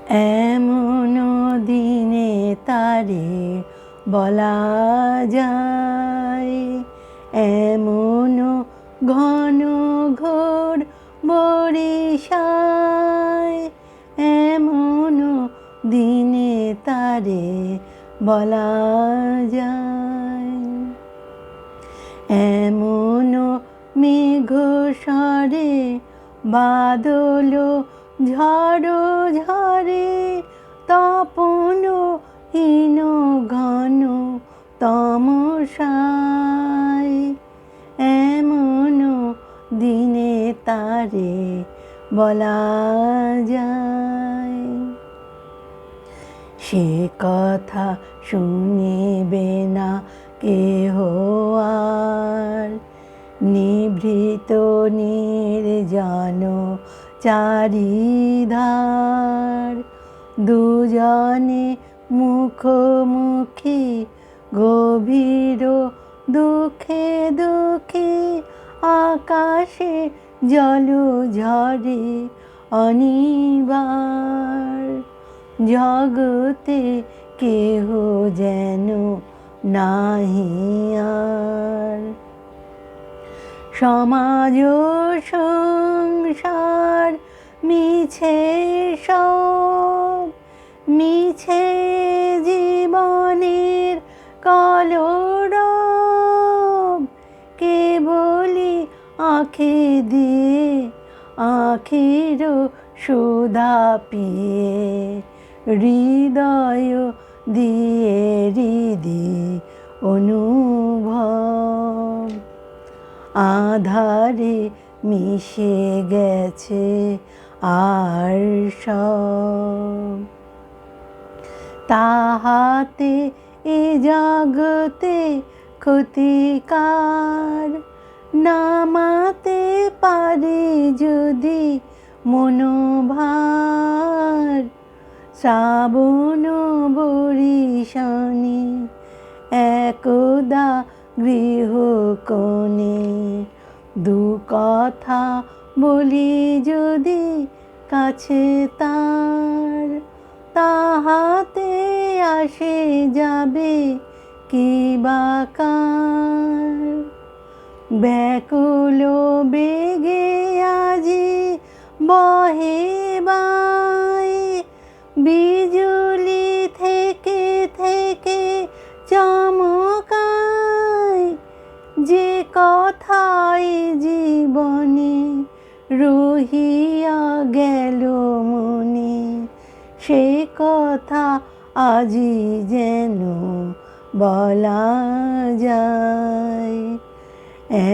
এমন দিনে তারে বলা যায়, এমন ঘন ঘোর বরিশায়, এমন দিনে তারে বলা যায়। এমন মেঘ স্বরে বাদল ঝড় ঝরে, তপন হীন ঘন তমসায়, এমন দিনে তারে বলা যায়। সে কথা শুনিবে না কেহ আর, নিভৃত নির্জন চারিধার, দুজনে মুখোমুখি গভীর দুঃখে দুঃখে, আকাশে জল ঝরে অনিবার, জগতে কেহ যেন নাহি আর। সমাজ সংসার মিছে সব, মিছে জীবনের কলরব, কেবলি আঁখে দিয়ে আঁখির সুধা পিয়ে, হৃদয় দিয়ে হৃদি অনুভব, আধারে মিশে গেছে আর সব। তাহাতে এ জগতে ক্ষতিকার, নামাতে পারে যদি মনোভার, শ্রাবণ বরিশানে একদা গৃহকোণে, দু কথা বলি যদি কাছে তার, তাহাতে আসে যাবে কি বা কার। ব্যাকুল বেগে আজি বহে বায়, বিজুলি থেকে থেকে চমকায়, যে কথাই জীবনে রহিয়া গেল মনে, সে কথা আজি যেন বলা যায়।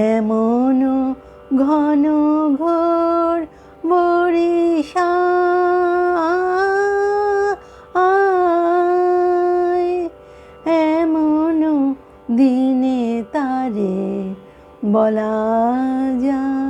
এমন ঘন ঘোর বরিশায়, এমন দিনে তারে বলা যায়।